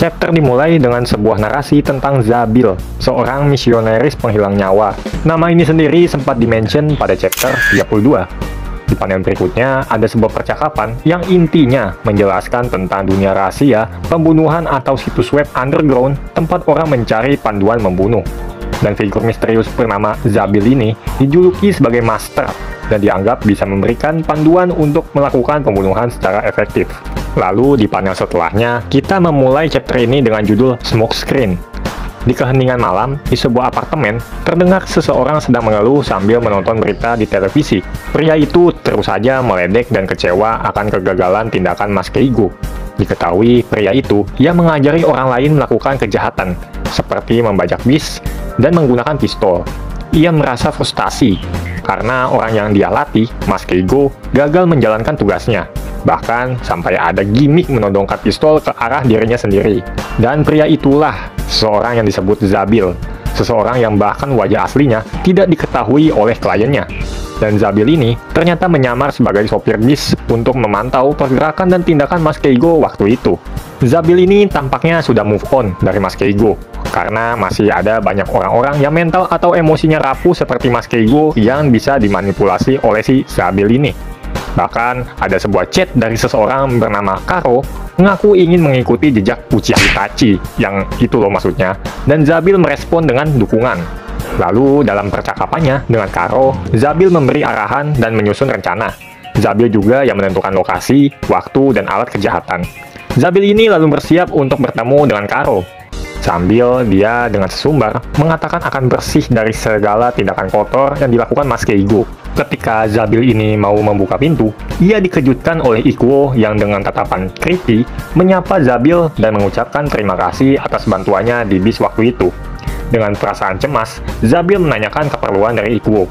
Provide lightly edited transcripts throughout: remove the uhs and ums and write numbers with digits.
Chapter dimulai dengan sebuah narasi tentang Zabil, seorang misionaris penghilang nyawa. Nama ini sendiri sempat dimention pada chapter 32. Di panel berikutnya, ada sebuah percakapan yang intinya menjelaskan tentang dunia rahasia, pembunuhan atau situs web underground tempat orang mencari panduan membunuh. Dan figur misterius bernama Zabil ini dijuluki sebagai Master dan dianggap bisa memberikan panduan untuk melakukan pembunuhan secara efektif. Lalu di panel setelahnya, kita memulai chapter ini dengan judul Smoke Screen. Di keheningan malam, di sebuah apartemen, terdengar seseorang sedang mengeluh sambil menonton berita di televisi. Pria itu terus saja meledek dan kecewa akan kegagalan tindakan Mas Keigo. Diketahui pria itu yang mengajari orang lain melakukan kejahatan, seperti membajak bis dan menggunakan pistol. Ia merasa frustasi karena orang yang dia latih, Mas Keigo, gagal menjalankan tugasnya. Bahkan sampai ada gimmick menodongkan pistol ke arah dirinya sendiri. Dan pria itulah seseorang yang disebut Zabil, seseorang yang bahkan wajah aslinya tidak diketahui oleh kliennya. Dan Zabil ini ternyata menyamar sebagai sopir bis untuk memantau pergerakan dan tindakan Mas Keigo waktu itu. Zabil ini tampaknya sudah move on dari Mas Keigo, karena masih ada banyak orang-orang yang mental atau emosinya rapuh seperti Mas Keigo yang bisa dimanipulasi oleh si Zabil ini. Bahkan ada sebuah chat dari seseorang bernama Karo mengaku ingin mengikuti jejak Uchiha Itachi, yang itu loh maksudnya, dan Zabil merespon dengan dukungan. Lalu dalam percakapannya dengan Karo, Zabil memberi arahan dan menyusun rencana. Zabil juga yang menentukan lokasi, waktu, dan alat kejahatan. Zabil ini lalu bersiap untuk bertemu dengan Karo, sambil dia dengan sesumbar mengatakan akan bersih dari segala tindakan kotor yang dilakukan Mas Keigo. Ketika Zabil ini mau membuka pintu, ia dikejutkan oleh Ikuo yang dengan tatapan creepy menyapa Zabil dan mengucapkan terima kasih atas bantuannya di bis waktu itu. Dengan perasaan cemas, Zabil menanyakan keperluan dari Ikuo.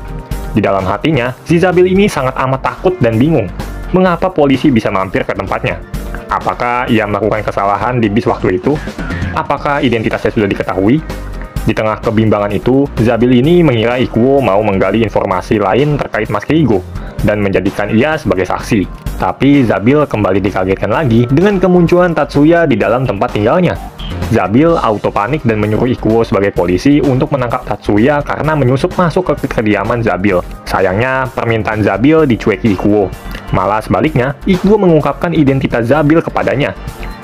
Di dalam hatinya, si Zabil ini sangat amat takut dan bingung. Mengapa polisi bisa mampir ke tempatnya? Apakah ia melakukan kesalahan di bis waktu itu? Apakah identitasnya sudah diketahui? Di tengah kebimbangan itu, Zabil ini mengira Ikuo mau menggali informasi lain terkait Mas Keigo dan menjadikan ia sebagai saksi. Tapi Zabil kembali dikagetkan lagi dengan kemunculan Tatsuya di dalam tempat tinggalnya. Zabil auto panik dan menyuruh Ikuo sebagai polisi untuk menangkap Tatsuya karena menyusup masuk ke kediaman Zabil. Sayangnya, permintaan Zabil dicueki Ikuo. Malah sebaliknya, Ikuo mengungkapkan identitas Zabil kepadanya.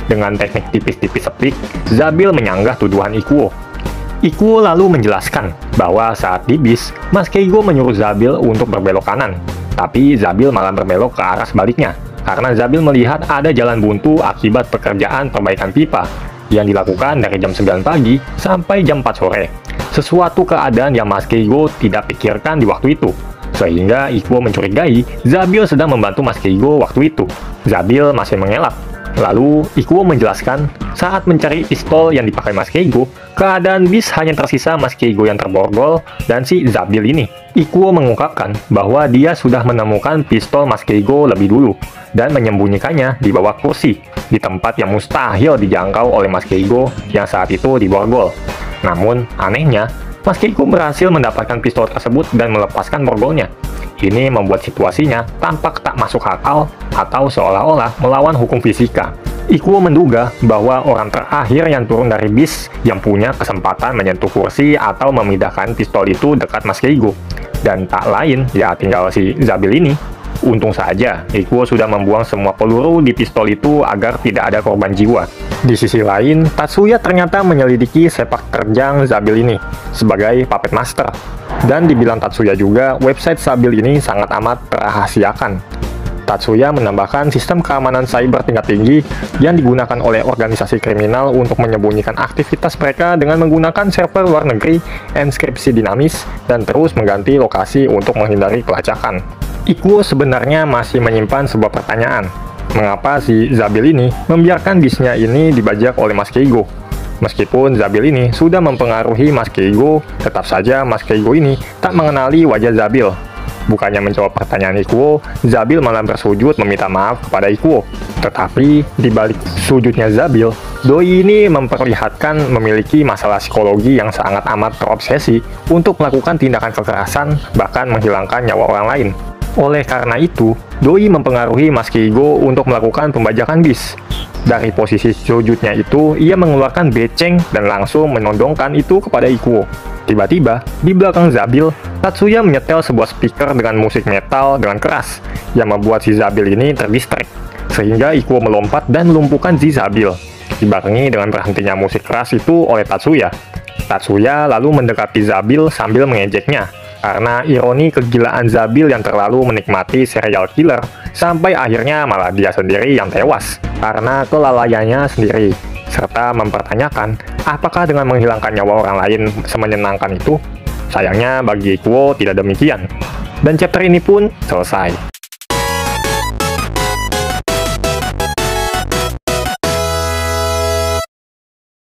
Dengan teknik tipis-tipis sepik, Zabil menyanggah tuduhan Ikuo. Ikuo lalu menjelaskan bahwa saat di bis, Mas Keigo menyuruh Zabil untuk berbelok kanan. Tapi Zabil malah berbelok ke arah sebaliknya, karena Zabil melihat ada jalan buntu akibat pekerjaan perbaikan pipa yang dilakukan dari jam 9 pagi sampai jam 4 sore. Sesuatu keadaan yang Mas Keigo tidak pikirkan di waktu itu, sehingga Ikuo mencurigai Zabil sedang membantu Mas Keigo waktu itu. Zabil masih mengelak. Lalu, Ikuo menjelaskan, saat mencari pistol yang dipakai Mas Keigo, keadaan bis hanya tersisa Mas Keigo yang terborgol dan si Zabil ini. Ikuo mengungkapkan bahwa dia sudah menemukan pistol Mas Keigo lebih dulu dan menyembunyikannya di bawah kursi, di tempat yang mustahil dijangkau oleh Mas Keigo yang saat itu diborgol. Namun, anehnya, Mas Keigo berhasil mendapatkan pistol tersebut dan melepaskan borgolnya. Ini membuat situasinya tampak tak masuk akal atau seolah-olah melawan hukum fisika. Ikuo menduga bahwa orang terakhir yang turun dari bis yang punya kesempatan menyentuh kursi atau memindahkan pistol itu dekat Mas Keigo. Dan tak lain, ya tinggal si Zabil ini. Untung saja, Ikuo sudah membuang semua peluru di pistol itu agar tidak ada korban jiwa. Di sisi lain, Tatsuya ternyata menyelidiki sepak terjang Zabil ini sebagai puppet master. Dan dibilang Tatsuya juga, website Zabil ini sangat amat terahasiakan. Tatsuya menambahkan sistem keamanan cyber tingkat tinggi yang digunakan oleh organisasi kriminal untuk menyembunyikan aktivitas mereka dengan menggunakan server luar negeri, enskripsi dinamis, dan terus mengganti lokasi untuk menghindari pelacakan. Ikuo sebenarnya masih menyimpan sebuah pertanyaan. Mengapa si Zabil ini membiarkan bisnya ini dibajak oleh Mas Keigo? Meskipun Zabil ini sudah mempengaruhi Mas Keigo, tetap saja Mas Keigo ini tak mengenali wajah Zabil. Bukannya menjawab pertanyaan Ikuo, Zabil malah bersujud meminta maaf kepada Ikuo. Tetapi, di balik sujudnya Zabil, doi ini memperlihatkan memiliki masalah psikologi yang sangat amat terobsesi untuk melakukan tindakan kekerasan, bahkan menghilangkan nyawa orang lain. Oleh karena itu, Doi mempengaruhi Mas Keigo untuk melakukan pembajakan bis. Dari posisi sujudnya itu, ia mengeluarkan beceng dan langsung menodongkan itu kepada Ikuo. Tiba-tiba, di belakang Zabil, Tatsuya menyetel sebuah speaker dengan musik metal dengan keras, yang membuat si Zabil ini terdistract, sehingga Ikuo melompat dan melumpuhkan si Zabil. Dibarengi dengan berhentinya musik keras itu oleh Tatsuya. Tatsuya lalu mendekati Zabil sambil mengejeknya, karena ironi kegilaan Zabil yang terlalu menikmati serial killer, sampai akhirnya malah dia sendiri yang tewas, karena kelalaiannya sendiri, serta mempertanyakan apakah dengan menghilangkan nyawa orang lain semenyenangkan itu. Sayangnya bagi Ikuo tidak demikian. Dan chapter ini pun selesai.